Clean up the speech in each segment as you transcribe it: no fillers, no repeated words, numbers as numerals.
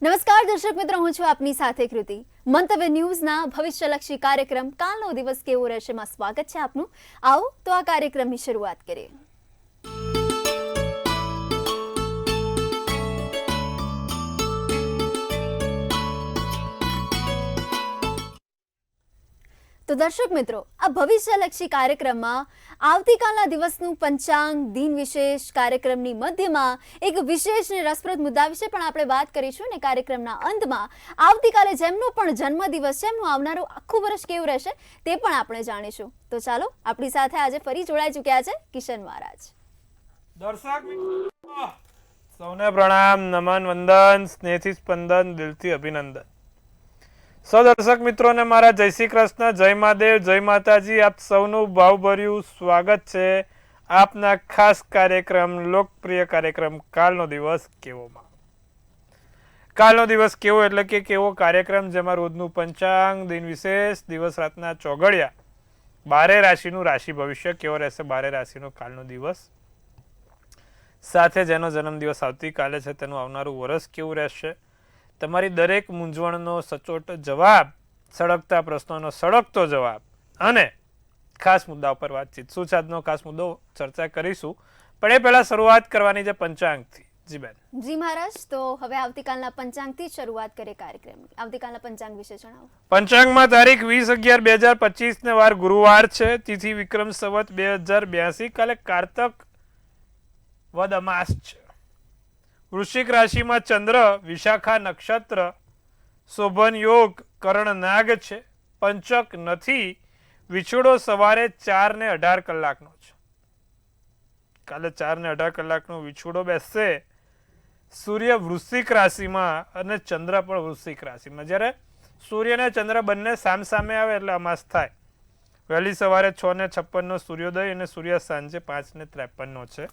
નમસ્કાર દર્શક મિત્રો, હું છું આપની સાથે કૃતિ. મંતવ્ય ન્યૂઝના ભવિષ્યલક્ષી કાર્યક્રમ કાલનો દિવસ કેવો રહેશે માં સ્વાગત છે આપનું. આવો તો આ કાર્યક્રમની શરૂઆત કરીએ. તો દર્શક મિત્રો, આ ભવિષ્યલક્ષી કાર્યક્રમમાં આવતીકાલના દિવસનું પંચાંગ, દિન વિશેષ કાર્યક્રમની મધ્યમાં એક વિશેષ અને રસપ્રદ મુદ્દા વિશે પણ આપણે વાત કરીશું અને કાર્યક્રમના અંતમાં આવતીકાલે જેમનો પણ જન્મદિવસ છે એમનું આવનારું આખું વર્ષ કેવું રહેશે તે પણ આપણે જાણીશું. તો ચાલો, આપણી સાથે આજે ફરી જોડાઈ ચૂક્યા છે કિશન મહારાજ. દર્શક મિત્રો સૌને પ્રણામ, નમન, વંદન, સ્નેહથી સ્પંદન, દિલથી અભિનંદન. સૌ દર્શક મિત્રોને મારા જય શ્રી કૃષ્ણ, જય મહાદેવ, જય માતાજી. આપ સૌનું ભાવભર્યું સ્વાગત છે આપના ખાસ કાર્યક્રમ, લોકપ્રિય કાર્યક્રમ કાલનો દિવસ કેવોમાં. કાલનો દિવસ કેવો એટલે કે કેવો કાર્યક્રમ જેમાં રોજનું પંચાંગ, દિન વિશેષ, દિવસ રાતના ચોઘડિયા, 12 રાશિનું રાશિ ભવિષ્ય કેવો રહેશે, 12 રાશિનો કાલનો દિવસ, સાથે જેનો જન્મદિવસ આવતીકાલે છે તેનું આવનારું વર્ષ કેવું રહેશે, તમારી દરેક મૂંઝવણનો સચોટ જવાબ, સળગતા પ્રશ્નોનો સળગતો જવાબ અને ખાસ મુદ્દા ઉપર વાતચીત. શું છે આજનો ખાસ મુદ્દો ચર્ચા કરીશું, પણ એ પહેલા શરૂઆત કરવાની છે પંચાંગથી. જી બેન. જી મહારાજ, તો હવે આવતીકાલના પંચાંગથી શરૂઆત કરીએ કાર્યક્રમની. આવતીકાલના પંચાંગ વિશે જણાવો. પંચાંગમાં તારીખ 20/11/2025 ને વાર ગુરુવાર છે, તિથિ વિક્રમ સંવત 2082, કાલે કારતક વદ અમાસ છે. વૃશ્ચિક રાશિમાં ચંદ્ર, વિશાખા નક્ષત્ર, શોભન યોગ, કરણ નાગ છે, પંચક નથી, વિછોડો સવારે 4:18 કલાકનો છે. કાલે 4:18 કલાકનો વિછોડો બેસશે. સૂર્ય વૃશ્ચિક રાશિમાં અને ચંદ્ર પણ વૃશ્ચિક રાશિમાં. જ્યારે સૂર્ય અને ચંદ્ર બંને સામસામે આવે એટલે અમાસ થાય. વહેલી સવારે 6:56 સૂર્યોદય અને સૂર્ય સાંજે 5:53 છે.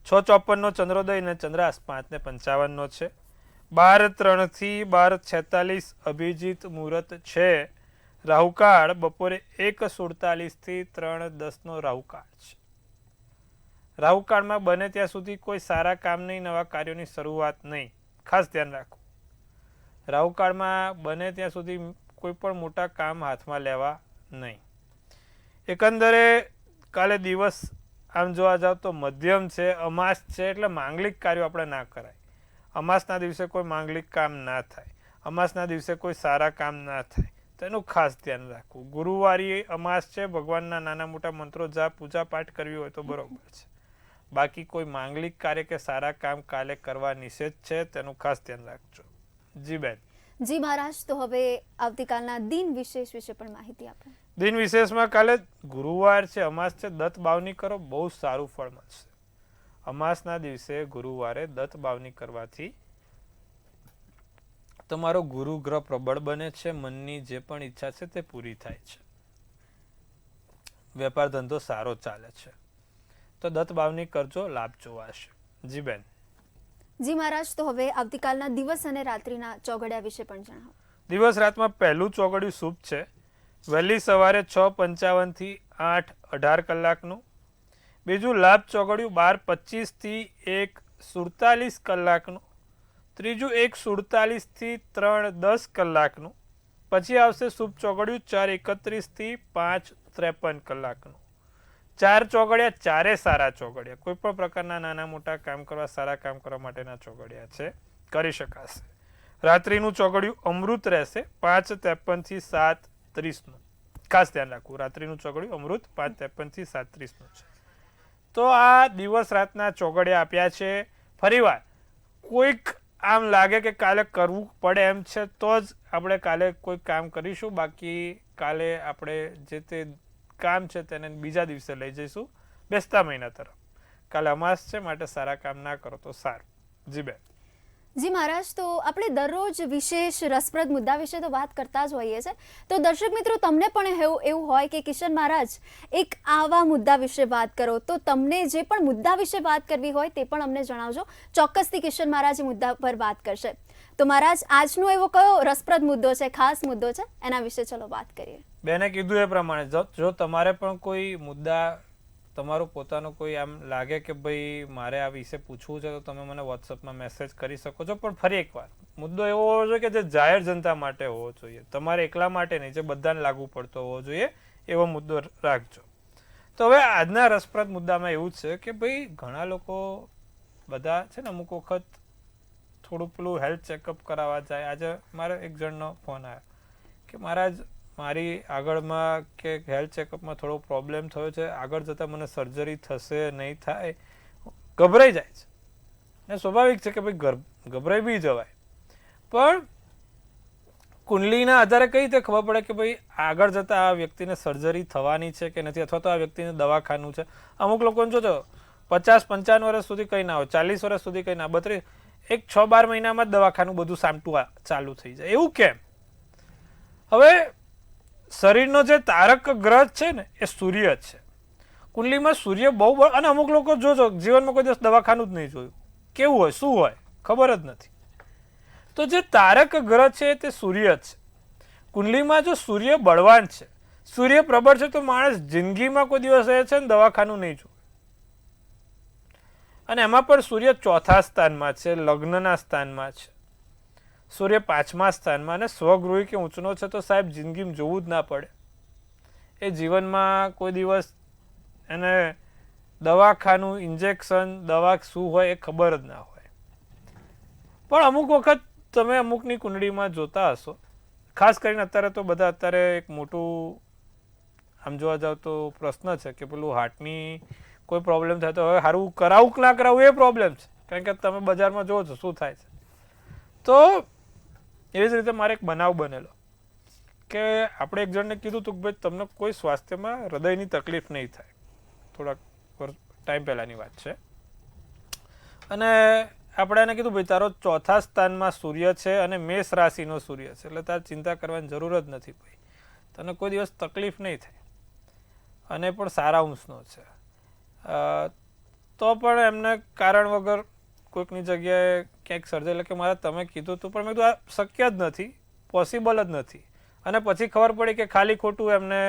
6:54 ચંદ્રોદય અને ચંદ્રાસ્ત 5:55 છે. 12:03 થી 12:46 અભિજીત મુહૂર્ત છે. રાહુકાળ બપોરે 1:47 થી 3:10 રાહુકાળ છે. રાહુકાળમાં બને ત્યાં સુધી કોઈ સારા કામ નહીં, નવા કાર્યોની શરૂઆત નહીં, ખાસ ધ્યાન રાખો. રાહુકાળમાં બને ત્યાં સુધી કોઈ પણ મોટા કામ હાથમાં લેવા નહીં. એકંદરે કાલે દિવસ આમ જોવા જાવ તો મધ્યમ છે, અમાસ છે, એટલે માંગલિક કાર્યો આપણે ના કરાય. અમાસના દિવસે કોઈ માંગલિક કામ ના થાય, અમાસના દિવસે કોઈ સારા કામ ના થાય, તેનું ખાસ ધ્યાન રાખવું. ગુરુવારી અમાસ છે, ભગવાનના નાના મોટા મંત્રો જાપ, પૂજા પાઠ કરવી હોય તો બરોબર છે. બાકી કોઈ માંગલિક કાર્ય કે સારા કામ કાલે કરવા નિષેધ છે, તેનું ખાસ ધ્યાન રાખજો. જી બેન. જી મહારાજ, તો હવે આવતીકાલના દિન વિશેષ વિશે પણ માહિતી આપો. દિન વિશેષમાં કાલે ગુરુવાર છે, અમાસ છે, દત્ત બાવની કરો, બહુ સારું ફળ મળશે. અમાસના દિવસે ગુરુવારે દત્ત બાવની કરવાથી તમારો ગુરુ ગ્રહ પ્રબળ બને છે, મનની જે પણ ઈચ્છા છે તે પૂરી થાય છે, વેપાર ધંધો સારો ચાલે છે. તો દત્ત બાવની કરજો, લાભ જોવાશે. જી બેન. જી મહારાજ, તો હવે આવતીકાલના દિવસ અને રાત્રિના ચોઘડિયા વિશે પણ જણાવો. દિવસ રાતમાં પહેલું ચોઘડિયું શુભ છે, વહેલી સવારે 6:55 થી 8:18 કલાકનું. બીજું લાભ ચોઘડિયું 12:25 થી 1:47 કલાકનું. ત્રીજું 1:47 થી 3:10 કલાકનું. પછી આવશે શુભ ચોઘડિયું 4:31 થી 5:53 કલાકનું. 4 ચોઘડિયા, ચારે સારા ચોઘડિયા. કોઈ પણ પ્રકારના નાના મોટા કામ કરવા, સારા કામ કરવા માટેના ચોઘડિયા છે, કરી શકાશે. રાત્રિનું ચોઘડિયું અમૃત રહેશે, 5:53 થી 7:30. ખાસ ધ્યાન રાખવું, રાત્રિનું ચોઘડિયું અમૃત 5:53 થી 7:30 છે. તો આ દિવસ રાતના ચોઘડિયા આપ્યા છે. ફરીવાર કોઈક આમ લાગે કે કાલે કરવું પડે એમ છે તો જ આપણે કાલે કોઈ કામ કરીશું, બાકી કાલે આપણે જે તે કામ છે તેને બીજા દિવસે લઈ જઈશું, બેસતા મહિના તરફ. કાલે અમાસ છે, માટે સારા કામ ના કરો તો સારું. જી બેન. જી મહારાજ, તો આપણે દરરોજ વિશેષ રસપ્રદ મુદ્દા વિશે તો વાત કરતા જ હોઈએ છીએ. તો દર્શક મિત્રો, તમને પણ એવું હોય કે કિશન મહારાજ એક આવા મુદ્દા વિશે વાત કરો, તો તમને જે પણ મુદ્દા વિશે વાત કરવી હોય તે પણ અમને જણાવજો. ચોક્કસથી કિશન મહારાજ એ મુદ્દા પર વાત કરશે. તો મહારાજ, આજનો એવો કયો રસપ્રદ મુદ્દો છે, ખાસ મુદ્દો છે, એના વિશે ચલો વાત કરીએ. બેને કીધું એ પ્રમાણે જો તમારે પણ કોઈ મુદ્દા તમારું પોતાનું કોઈ આમ લાગે કે ભાઈ મારે આ વિશે પૂછવું છે તો તમે મને વોટ્સઅપમાં મેસેજ કરી શકો છો. પણ ફરી એકવાર મુદ્દો એવો હોવો જોઈએ કે જે જાહેર જનતા માટે હોવો જોઈએ, તમારે એકલા માટે નહીં, જે બધાને લાગુ પડતો હોવો જોઈએ એવો મુદ્દો રાખજો. તો હવે આજના રસપ્રદ મુદ્દામાં એવું છે કે ભાઈ ઘણા લોકો બધા છે ને અમુક વખત થોડું પેલું હેલ્થ ચેકઅપ કરાવવા જાય. આજે મારે એક જણનો ફોન આવ્યો કે મહારાજ મારી આગળમાં કે હેલ્થ ચેકઅપમાં થોડો પ્રોબ્લેમ થયો છે, આગળ જતાં મને સર્જરી થશે નહીં થાય, ગભરાઈ જાય છે. ને સ્વાભાવિક છે કે ભાઈ ગભરાઈ બી જવાય, પણ કુંડલીના આધારે કઈ રીતે ખબર પડે કે ભાઈ આગળ જતાં આ વ્યક્તિને સર્જરી થવાની છે કે નથી, અથવા તો આ વ્યક્તિને દવાખાનું છે. અમુક લોકોને જોજો 50-55 વર્ષ સુધી કંઈ ના હોય, 40 વર્ષ સુધી કંઈ ના, 32 એક 6-12 મહિનામાં જ દવાખાનું બધું સામટું ચાલુ થઈ જાય. એવું કેમ? હવે શરીરનો જે તારક ગ્રહ છે ને એ સૂર્ય છે. કુંડલીમાં સૂર્ય બહુ, અને અમુક લોકો જોજો જીવનમાં કોઈ દિવસ દવાખાનું જ નહીં જોયું, કેવું હોય શું હોય ખબર જ નથી. તો જે તારક ગ્રહ છે તે સૂર્ય છે. કુંડલીમાં જો સૂર્ય બળવાન છે, સૂર્ય પ્રબળ છે, તો માણસ જિંદગીમાં કોઈ દિવસ એ છે ને દવાખાનું નહીં જોવે. અને એમાં પણ સૂર્ય 4થા સ્થાનમાં છે, લગ્નના સ્થાનમાં છે, સૂર્ય 5મા સ્થાનમાં, અને સ્વગૃહી કે ઊંચનો છે, તો સાહેબ જિંદગીમાં જોવું જ ના પડે. એ જીવનમાં કોઈ દિવસ એને દવાખાનું, ઇન્જેક્શન, દવા શું હોય એ ખબર જ ના હોય. પણ અમુક વખત તમે અમુકની કુંડળીમાં જોતા હશો, ખાસ કરીને અત્યારે તો બધા અત્યારે એક મોટું આમ જોવા જાવ તો પ્રશ્ન છે કે પેલું હાર્ટની કોઈ પ્રોબ્લેમ થાય તો હવે સારું કરાવું કે ના કરાવું એ પ્રોબ્લેમ છે. કારણ કે તમે બજારમાં જોવો છો શું થાય છે. તો એવી જ રીતે મારે એક બનાવ બનેલો કે આપણે એક જણને કીધું હતું કે ભાઈ તમને કોઈ સ્વાસ્થ્યમાં હૃદયની તકલીફ નહીં થાય, થોડાક ટાઈમ પહેલાંની વાત છે. અને આપણે એને કીધું ભાઈ તારો 4થા સ્થાનમાં સૂર્ય છે અને મેષ રાશિનો સૂર્ય છે, એટલે તારે ચિંતા કરવાની જરૂર જ નથી ભાઈ, તને કોઈ દિવસ તકલીફ નહીં થાય, અને પણ સારા અંશનો છે. તો પણ એમને કારણ વગર કોઈકની જગ્યાએ ક્યાંક સર્જરી, એટલે કે મારે તમે કીધું હતું પણ મેં કીધું આ શક્ય જ નથી, પોસિબલ જ નથી. અને પછી ખબર પડી કે ખાલી ખોટું એમને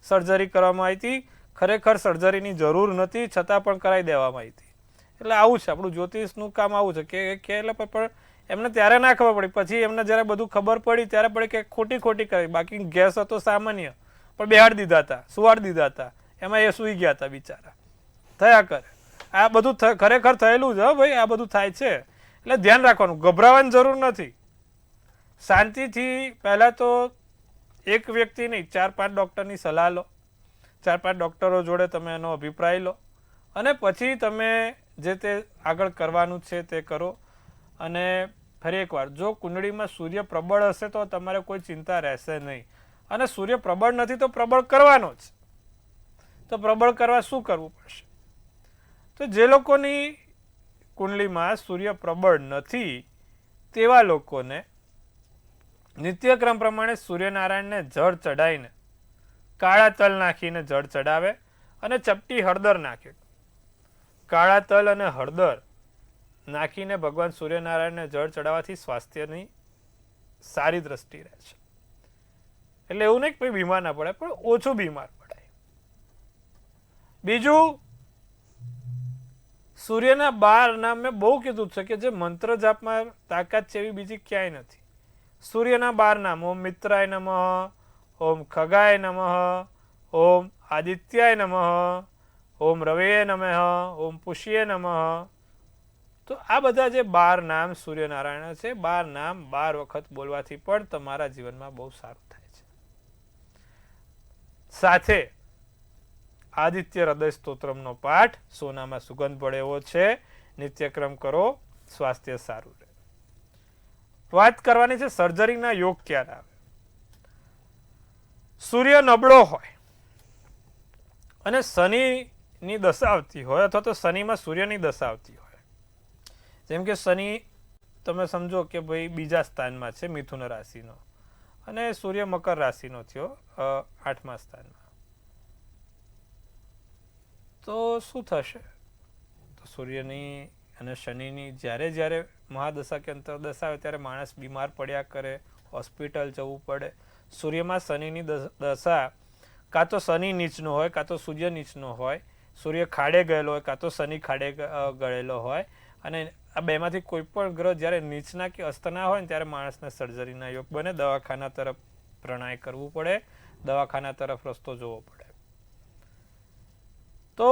સર્જરી કરવામાં આવી હતી, ખરેખર સર્જરીની જરૂર નથી છતાં પણ કરાવી દેવામાં આવી હતી. એટલે આવું છે આપણું જ્યોતિષનું કામ, આવું છે કે એટલે પણ એમને ત્યારે ના ખબર પડી, પછી એમને જ્યારે બધું ખબર પડી ત્યારે પડી કે ખોટી કરી. બાકી ગેસ હતો સામાન્ય, પણ બેહાડી દીધા હતા, સુવાડી દીધા હતા, એમાં એ સૂઈ ગયા હતા બિચારા. થયા કરે, આ બધું ખરેખર થયેલું છે ભાઈ, આ બધું થાય છે. એટલે ધ્યાન રાખવાનું, ગભરાવાની જરૂર નથી. શાંતિથી પહેલાં તો એક વ્યક્તિ નહીં, 4-5 ડૉક્ટરની સલાહ લો, 4-5 ડૉક્ટરો જોડે તમે એનો અભિપ્રાય લો, અને પછી તમે જે તે આગળ કરવાનું છે તે કરો. અને ફરી એકવાર, જો કુંડળીમાં સૂર્ય પ્રબળ હશે તો તમારે કોઈ ચિંતા રહેશે નહીં, અને સૂર્ય પ્રબળ નથી તો પ્રબળ કરવાનો જ. તો પ્રબળ કરવા શું કરવું પડશે? તો જે લોકોની કુંડલીમાં સૂર્ય પ્રબળ નથી તેવા લોકોને નિત્યક્રમ પ્રમાણે સૂર્યનારાયણને જળ ચડાવીને, કાળા તલ નાખીને જળ ચડાવે અને ચપટી હળદર નાખે. કાળા તલ અને હળદર નાખીને ભગવાન સૂર્યનારાયણને જળ ચડાવવાથી સ્વાસ્થ્યની સારી દ્રષ્ટિ રહે છે. એટલે એવું નહીં કે બીમાર ના પડે, પણ ઓછું બીમાર પડાય. બીજું, સૂર્યના 12 નામ મેં બહુ કીધું છે કે જે મંત્ર જાપમાં તાકાત છે એવી બીજી ક્યાંય નથી. સૂર્યના 12 નામ: ઓમ મિત્રાય નમઃ, ઓમ ખગાય નમઃ, ઓમ આદિત્યાય નમઃ, ઓમ રવયે નમઃ, ઓમ પુષ્યે નમઃ. તો આ બધા જે 12 નામ સૂર્યનારાયણ છે, 12 નામ 12 વખત બોલવાથી પણ તમારા જીવનમાં બહુ સારું થાય છે. સાથે આદિત્ય હૃદય સ્તોત્રમનો પાઠ, સોનામાં સુગંધ પડે એવો છે, નિત્યક્રમ કરો, સ્વાસ્થ્ય સારું રહે. વાત કરવાની છે સર્જરીના યોગ ક્યારે આવે. સૂર્ય નબળો હોય અને શનિની દશા આવતી હોય, અથવા તો શનિમાં સૂર્યની દશા આવતી હોય. જેમ કે શનિ તમે સમજો કે ભાઈ બીજા સ્થાનમાં છે, મિથુન રાશિનો, અને સૂર્ય મકર રાશિનો થયો 8મા સ્થાનમાં. તો શું થશે? તો સૂર્યની અને શનિની જ્યારે મહાદશા કે અંતરદશા આવે ત્યારે માણસ બીમાર પડ્યા કરે, હોસ્પિટલ જવું પડે. સૂર્યમાં શનિની દશા કાં તો શનિ નીચનો હોય કાં તો સૂર્ય નીચનો હોય. સૂર્ય ખાડે ગયેલો હોય કાં તો શનિ ખાડે ગયેલો હોય, અને આ બેમાંથી કોઈ પણ ગ્રહ જ્યારે નીચના કે અસ્તના હોય ને ત્યારે માણસને સર્જરીના યોગ બને, દવાખાના તરફ પ્રણય કરવું પડે, દવાખાના તરફ રસ્તો જોવો પડે. તો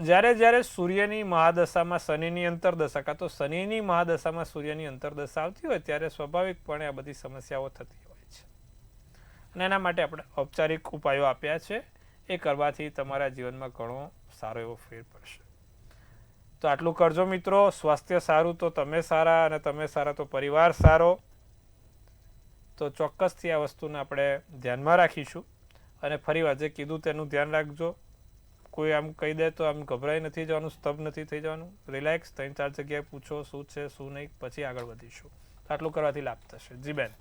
જ્યારે જ્યારે સૂર્યની મહાદશામાં શનિની અંતરદશા કાં તો શનિની મહાદશામાં સૂર્યની અંતરદશા આવતી હોય ત્યારે સ્વાભાવિકપણે આ બધી સમસ્યાઓ થતી હોય છે, અને એના માટે આપણે ઔપચારિક ઉપાયો આપ્યા છે. એ કરવાથી તમારા જીવનમાં ઘણો સારો એવો ફેર પડશે. તો આટલું કરજો મિત્રો. સ્વાસ્થ્ય સારું તો તમે સારા, અને તમે સારા તો પરિવાર સારો. તો ચોક્કસથી આ વસ્તુને આપણે ધ્યાનમાં રાખીશું. અને ફરીવાર જે કીધું તેનું ધ્યાન રાખજો. કોઈ આમ કહી દે તો આમ ગભરાઈ નથી જવાનું, સ્તબ્ધ નથી થઈ જવાનું. રિલેક્સ 3-4 જગ્યાએ પૂછો શું છે શું નહીં, પછી આગળ વધીશું. આટલું કરવાથી લાભ થશે. જી બેન.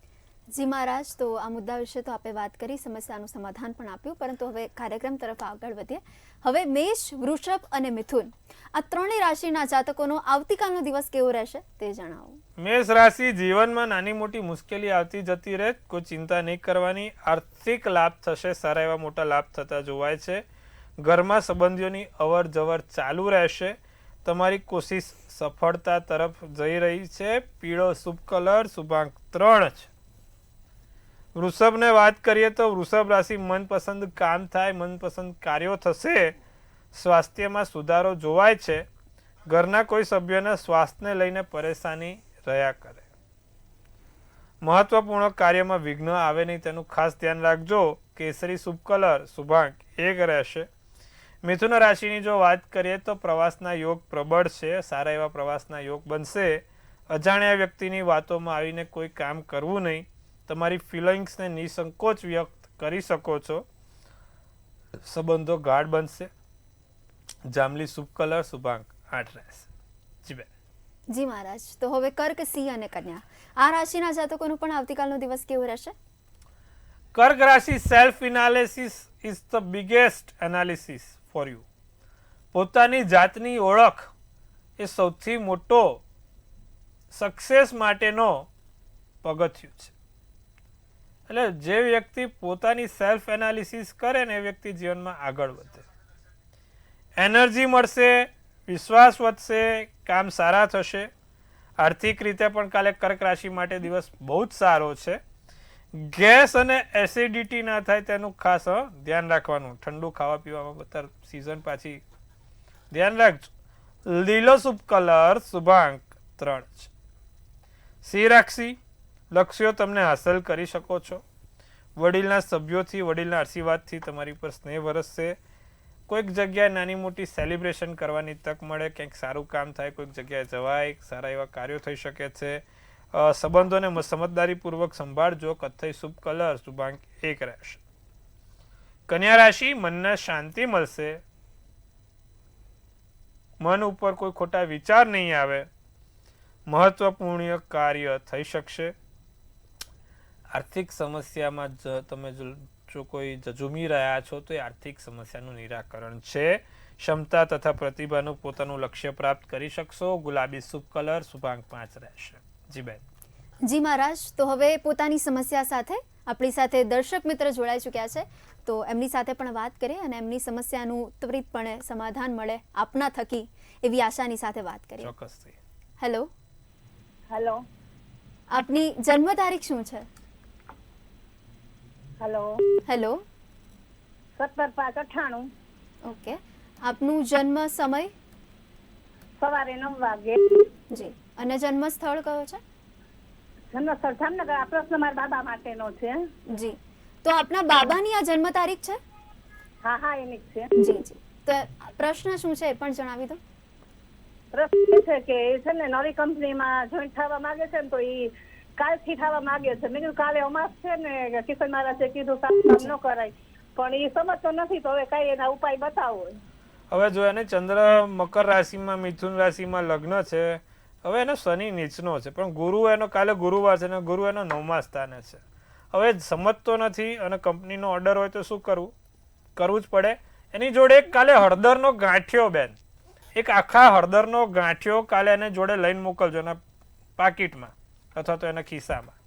જી મહારાજ, તો આ મુદ્દા વિશે તો આપણે વાત કરી, સમસ્યાનું સમાધાન પણ આપ્યું, પરંતુ હવે કાર્યક્રમ તરફ આગળ વધીએ. હવે મેષ, વૃષભ અને મિથુન આ ત્રણેય રાશિના જાતકોનો આવતીકાલનો દિવસ કેવો રહેશે તે જણાવો. મેષ રાશિ, જીવનમાં નાની મોટી મુશ્કેલી આવતી જતી રહે, કોઈ ચિંતા નહીં કરવાની. આર્થિક લાભ થશે, સારા એવા મોટા લાભ થતા જોવાય છે. ઘરમાં સંબંધીઓની અવર જવર ચાલુ રહેશે. તમારી કોશિશ સફળતા તરફ જઈ રહી છે. પીળો શુભ કલર, શુભાંક 3 છે. વૃષભને વાત કરીએ તો વૃષભ રાશિ, મનપસંદ કામ થાય, મનપસંદ કાર્યો થશે. સ્વાસ્થ્યમાં સુધારો જોવાય છે. ઘરના કોઈ સભ્યના સ્વાસ્થ્યને લઈને પરેશાની રહ્યા કરે. મહત્વપૂર્ણ કાર્યમાં વિઘ્ન આવે નહીં તેનું ખાસ ધ્યાન રાખજો. કેસરી શુભ કલર, શુભાંક 1 રહેશે. મિથુન રાશિની જો વાત કરીએ તો પ્રવાસના યોગ પ્રબળ છે. સારા એવા પ્રવાસના યોગ બનશે. અજાણ્યા વ્યક્તિની વાતોમાં આવીને કોઈ કામ કરવું નહીં. તમારી ફિલિંગ્સને નિસંકોચ વ્યક્ત કરી શકો છો. સંબંધો ગાઢ બનશે. જાંબલી શુભ કલર, શુભાંક 8 રહેશે. જી બેન. જી મહારાજ, તો હવે કર્ક, સિંહ અને કન્યા આ રાશિના જાતકોનો પણ આવતીકાલનો દિવસ કેવો રહેશે? કર્ક રાશિ, self analysis is the biggest analysis for you. પોતાની જાતની ઓળખ એ સૌથી મોટો સક્સેસ માટેનો પગથિયું છે. એટલે જે વ્યક્તિ પોતાની સેલ્ફ એનાલિસિસ કરે ને એ વ્યક્તિ જીવનમાં આગળ વધે. એનર્જી મળશે, વિશ્વાસ વધશે, કામ સારા થશે. આર્થિક રીતે પણ કાલે કર્ક રાશિ માટે દિવસ બહુ જ સારો છે. ગેસ અને એસિડિટી ના થાય તેનું ખાસ ધ્યાન રાખવાનું. ઠંડુ ખાવા પીવામાં બધા સિઝન પાછી ધ્યાન રાખજો. લીલો શુભ કલર, શુભાંક 3 છે. સિંહ રાશિ, લક્ષ્યો તમને હાંસલ કરી શકો છો. વડીલના સભ્યોથી, વડીલના આશીર્વાદથી તમારી પર સ્નેહ વરસશે. કોઈક જગ્યાએ નાની મોટી સેલિબ્રેશન કરવાની તક મળે, ક્યાંક સારું કામ થાય, કોઈક જગ્યાએ જવાય, સારા એવા કાર્યો થઈ શકે છે. સંબંધોને સમજદારીપૂર્વક સંભાળજો. કથ્થઈ શુભ કલર, શુભાંક 1 રહેશે. કન્યા રાશિ, મનને શાંતિ મળશે. મન ઉપર કોઈ ખોટા વિચાર નહીં આવે. મહત્વપૂર્ણ કાર્ય થઈ શકશે. આર્થિક સમસ્યામાં તમે જો કોઈ ઝઝૂમી રહ્યા છો તો એ આર્થિક સમસ્યાનું નિરાકરણ છે. ક્ષમતા તથા પ્રતિભાનું પોતાનું લક્ષ્ય પ્રાપ્ત કરી શકશો. ગુલાબી શુભ કલર, શુભાંક 5 રહેશે. જી બેન. જી મહારાજ, તો હવે પોતાની સમસ્યા સાથે આપણી સાથે દર્શક મિત્ર જોડાઈ ચૂક્યા છે, તો એમની સાથે પણ વાત કરીએ અને એમની સમસ્યાનું ત્વરિતપણે સમાધાન મળે આપના થકી એવી આશાની સાથે વાત કરીએ. ચોક્કસથી. હેલો. હેલો. આપની જન્મ તારીખ શું છે? હેલો. હેલો. 17/5/98. ઓકે. આપનું જન્મ સમય? સવારે 9 વાગે. જી. અને જન્મ સ્થળ કયો છે? જન્મસ્થળ જામનગર. આ પ્રશ્ન મારા બાબા માટેનો છે. જી. તો આપના બાબાની આ જન્મ તારીખ છે? હા હા, એની જ છે. જી જી. તો પ્રશ્ન શું છે એ પણ જણાવી દો. પ્રશ્ન એ છે કે એ છે ને નવી કંપનીમાં જોઈન્ટ થવા માંગે છે ને, તો એ કાલથી થવા માંગે છે. મેં કીધું કાલે અમાસ છે ને, કિશન મહારાજે કીધું કામ ન કરાય, પણ એ સમજતો નથી. તો હવે કઈ એના ઉપાય બતાવો. હવે જો એને ચંદ્ર મકર રાશિમાં, મિથુન રાશિમાં લગ્ન છે. હવે એનો શનિ નીચનો છે, પણ ગુરુ એનો કાલે ગુરુવાર છે અને ગુરુ એનો 9મા સ્થાને છે. હવે સમજતો નથી અને કંપનીનો ઓર્ડર હોય તો શું કરવું જ પડે. એની જોડે એક કાલે હળદરનો ગાંઠિયો, બેન, એક આખા હળદરનો ગાંઠિયો કાલે એને જોડે લઈને મોકલજો એના પાકીટમાં અથવા તો એના ખિસ્સામાં.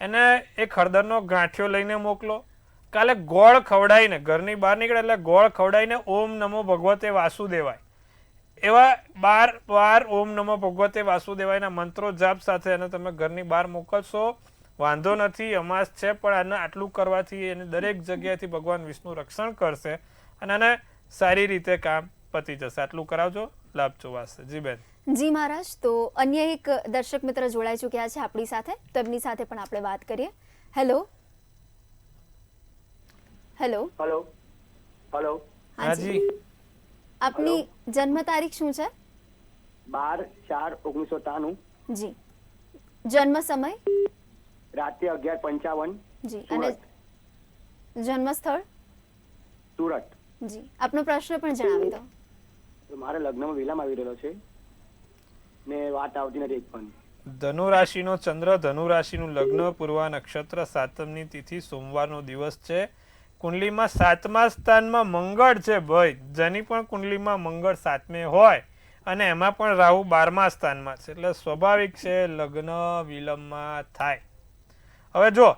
એને એક હળદરનો ગાંઠિયો લઈને મોકલો. કાલે ગોળ ખવડાવીને ઘરની બહાર નીકળે એટલે ગોળ ખવડાવીને ઓમ નમો ભગવતે વાસુદેવાય એવા 12 વાર ઓમ નમો ભગવતે વાસુદેવાયના મંત્રો જાપ સાથે અને તમે ઘરની બહાર મોકલશો, વાંધો નથી, અમાસ છે પણ આને આટલું કરવાથી એને દરેક જગ્યાએથી ભગવાન વિષ્ણુ રક્ષણ કરશે અને આને સારી રીતે કામ પતી જશે. આટલું કરાવજો, લાભ જોવાશે. જી બેન. જી મહારાજ, તો અન્ય એક દર્શક મિત્ર જોડાઈ ચૂક્યા છે આપણી સાથે, તો એમની સાથે પણ આપણે વાત કરીએ. હેલો હેલો હેલો હેલો હાજી. આપની જન્મ તારીખ શું છે? 12/4/1993. જી. જન્મ સમય? રાત્રે 11:55. જી. અને જન્મ સ્થળ? સુરત. જી. આપનો પ્રશ્ન પણ જણાવી દો. મારે લગ્નમાં વિલંબ આવી રહેલો છે ને વાત આવતી નથી એક પણ. ધનુ રાશિનો ચંદ્ર, ધનુ રાશિનું લગ્ન, પૂર્વા નક્ષત્ર, સાતમની તિથિ, સોમવારનો દિવસ છે. કુંડલીમાં 7મા સ્થાનમાં મંગળ છે ભાઈ. જેની પણ કુંડલીમાં મંગળ 7મે હોય અને એમાં પણ રાહુ 12મા સ્થાનમાં છે એટલે સ્વાભાવિક છે લગ્ન વિલંબમાં થાય. હવે જો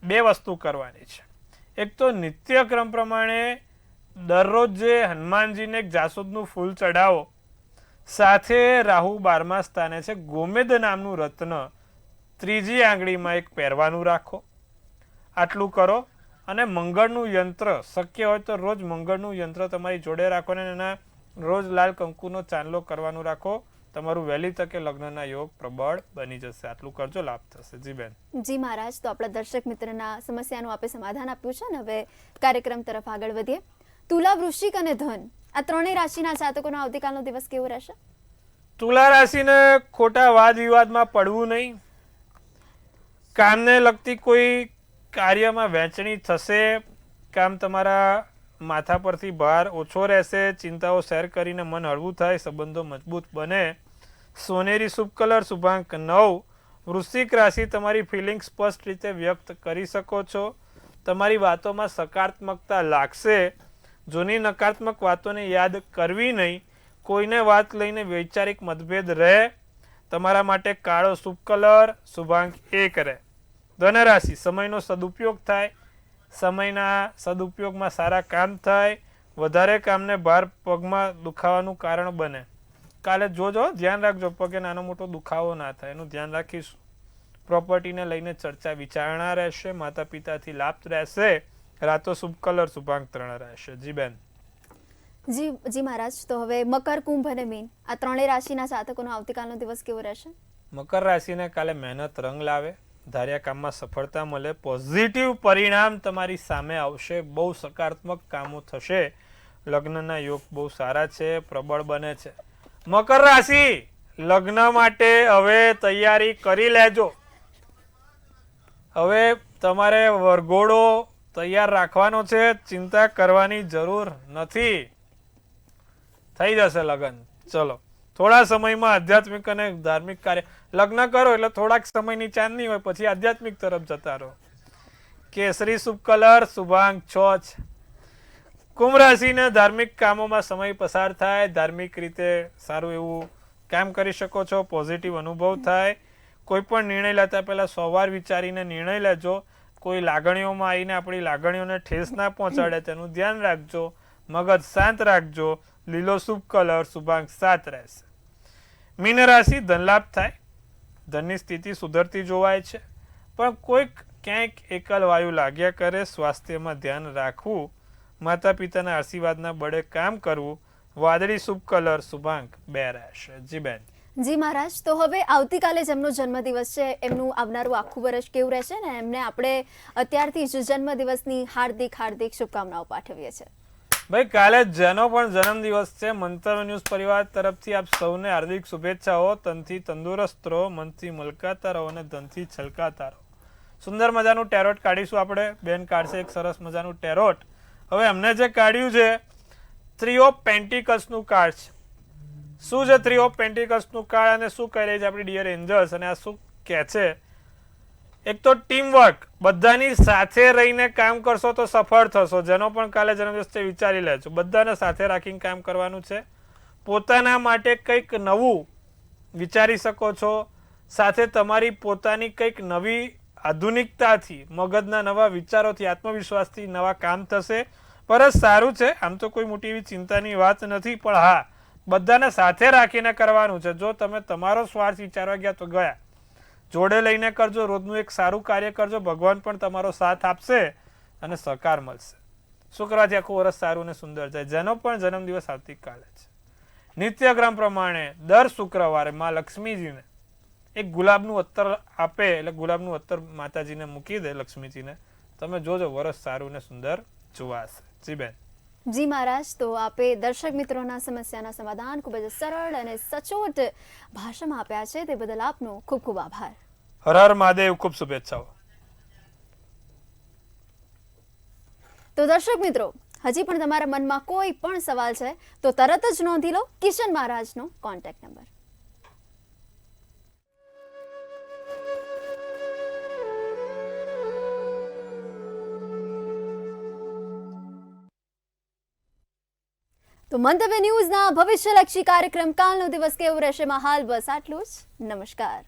2 વસ્તુ કરવાની છે. એક તો નિત્યક્રમ પ્રમાણે દરરોજ જે હનુમાનજીને એક જાસૂદનું ફૂલ ચડાવો, સાથે રાહુ 12મા સ્થાને છે, ગોમેદ નામનું રત્ન 3જી આંગળીમાં એક પહેરવાનું રાખો. આટલું કરો અને મંગળનું યંત્ર શક્ય હોય તો રોજ મંગળનું યંત્ર તમારી જોડે રાખો ને એના રોજ લાલ કંકુનો ચાંદલો કરવાનું રાખો. તમારું વહેલી તકે લગ્નના યોગ પ્રબળ બની જશે. આટલું કરજો, લાભ થશે. જી બેન. જી મહારાજ, તો આપણા દર્શક મિત્રના સમસ્યાનું આપે સમાધાન આપ્યું છે ને હવે કાર્યક્રમ તરફ આગળ વધીએ. તુલા, વૃશ્ચિક અને ધન આ ત્રણેય રાશિના જાતકોનો આવતીકાલનો દિવસ કેવો રહેશે? તુલા રાશિને ખોટા વાદ વિવાદમાં પડવું નહીં. કામને લગતી કોઈ કાર્યમાં વહેંચણી થશે. કામ તમારા માથા પરથી ભાર ઓછો રહેશે. ચિંતાઓ શેર કરીને મન હળવું થાય. સંબંધો મજબૂત બને. સોનેરી શુભ કલર, શુભાંક 9. વૃશ્ચિક રાશિ તમારી ફિલિંગ સ્પષ્ટ રીતે વ્યક્ત કરી શકો છો. તમારી વાતોમાં સકારાત્મકતા લાગશે. જૂની નકારાત્મક વાતોને યાદ કરવી નહીં. કોઈને વાત લઈને વૈચારિક મતભેદ રહે. તમારા માટે કાળો શુભ કલર, શુભાંક 1 રહે. ધન રાશિ સમયનો સદુપયોગ થાય. સમયના સદુપયોગમાં સારા કામ થાય. વધારે કામને ભાર પગમાં દુખાવાનું કારણ બને. કાલે જોજો, ધ્યાન રાખજો પગે નાનો મોટો દુખાવો ના થાય એનું ધ્યાન રાખીશું. પ્રોપર્ટીને લઈને ચર્ચા વિચારણા રહેશે. માતા પિતાથી લાભ રહેશે. રાતો શુભ કલર, શુભાંક 3 રહેશે. જી બેન. જી મહારાજ, તો હવે મકર, કુંભ અને મીન આ ત્રણેય રાશિના જાતકોનો આવતીકાલનો દિવસ કેવો રહેશે? મકર રાશિને કાલે મહેનત રંગ લાવે. ધાર્યા કામમાં સફળતા મળે. પોઝિટિવ પરિણામ તમારી સામે આવશે. બહુ સકારાત્મક કામો થશે. લગ્નના યોગ બહુ સારા છે, પ્રબળ બને છે. મકર રાશિ લગ્ન માટે હવે તૈયારી કરી લેજો. હવે તમારે વરઘોડો તૈયાર રાખવાનો છે. ચિંતા કરવાની જરૂર નથી. થઈ જશે લગ્ન. ચલો, થોડા સમયમાં આધ્યાત્મિક અને ધાર્મિક કાર્ય. લગ્ન કરો એટલે થોડાક સમયની ચાંદની હોય, પછી આધ્યાત્મિક તરફ જતા રહો. કેસરી શુભ કલર, શુભાંક 6 છે. કુંભ રાશિના ધાર્મિક કામોમાં સમય પસાર થાય. ધાર્મિક રીતે સારું એવું કામ કરી શકો છો. પોઝિટિવ અનુભવ થાય. કોઈ પણ નિર્ણય લેતા પહેલા 100 વાર વિચારીને નિર્ણય લેજો. કોઈ લાગણીઓમાં આવીને આપણી લાગણીઓને ઠેસ ના પહોંચાડે તેનું ધ્યાન રાખજો. મગજ શાંત રાખજો. લીલો શુભ કલર, શુભાંક 7 રહેશે. મીન રાશિ ધનલાભ થાય. ધનની સ્થિતિ સુધરતી જોવાય છે, પણ કોઈક ક્યાંક એકલ વાયુ લાગ્યા કરે. સ્વાસ્થ્યમાં ધ્યાન રાખવું. માતા પિતાના આશીર્વાદના બળે કામ કરવું. વાદળી શુભ કલર, શુભાંક 2 રહેશે. જી બેન. જી મહારાજ, તો હવે આવતીકાલે જેમનો જન્મદિવસ છે એમનું આવનારું આખું વર્ષ કેવું રહેશે ને એમને આપણે અત્યારથી જ જન્મદિવસની હાર્દિક હાર્દિક શુભકામનાઓ પાઠવીએ છીએ. ભાઈ, કાલે જેનો પણ જન્મદિવસ છે, મંતવ્ય ન્યૂઝ પરિવાર તરફથી આપ સૌને હાર્દિક શુભેચ્છાઓ. તનથી તંદુરસ્ત રહો, મનથી મલકાતા રહો અને ધનથી છલકાતા રહો. સુંદર મજાનું ટેરોટ કાઢીશું આપણે. બેન કાઢશે એક સરસ મજાનું ટેરોટ. હવે અમને જે કાઢ્યું છે 3 ઓફ પેન્ટિકલ્સનું કાર્ડ છે. શું છે 3 ઓફ પેન્ટિકલ્સનું કાર્ડ અને શું કહે છે આપણી ડિયર એન્જલ્સ અને આ શું કહે છે? એક તો ટીમ વર્ક. બધાની સાથે રહીને કામ કરશો તો સફળ થશો. જેનો પણ કાલે જન્મદિવસ છે વિચારી લેજો. બધાને સાથે રાખીને કામ કરવાનું છે. પોતાના માટે કંઈક નવું વિચારી શકો છો. સાથે તમારી પોતાની કંઈક નવી આધુનિકતાથી, મગજના નવા વિચારોથી, આત્મવિશ્વાસથી નવા કામ થશે. પરત સારું છે, આમ તો કોઈ મોટી એવી ચિંતાની વાત નથી, પણ હા, બધાને સાથે રાખીને કરવાનું છે. જો તમે તમારો સ્વાર્થ વિચારવા ગયા તો ગયા. જોડે લઈને કરજો, રોજનું એક સારું કાર્ય કરજો, ભગવાન પણ તમારો સાથ આપશે અને સહકાર મળશે. શું કરવાથી આખું વર્ષ સારું અને સુંદર જાય. જેનો પણ જન્મદિવસ આવતીકાલે છે, નિત્યક્રમ પ્રમાણે દર શુક્રવારે માં લક્ષ્મીજીને એક ગુલાબનું અત્તર આપે, એટલે ગુલાબનું અત્તર માતાજીને મૂકી દે લક્ષ્મીજીને. તમે જોજો વર્ષ સારું અને સુંદર જોવાશે. જી બેન. જી મહારાજ, તો આપે દર્શક મિત્રોના સમસ્યાના સમાધાન ખૂબ જ સરળ અને સચોટ ભાષામાં આપ્યા છે, તે બદલ આપનો ખૂબ ખૂબ આભાર. હર હર મહાદેવ. ખૂબ શુભેચ્છાઓ. તો દર્શક મિત્રો, હજી પણ તમારા મનમાં કોઈ પણ સવાલ છે તો તરત જ નોંધી લો કિશન મહારાજનો કોન્ટેક્ટ નંબર. તો મંતવ્ય ન્યૂઝના ભવિષ્યલક્ષી કાર્યક્રમ કાલનો દિવસ કેવો રહેશે માં હાલ બસ આટલું જ. નમસ્કાર.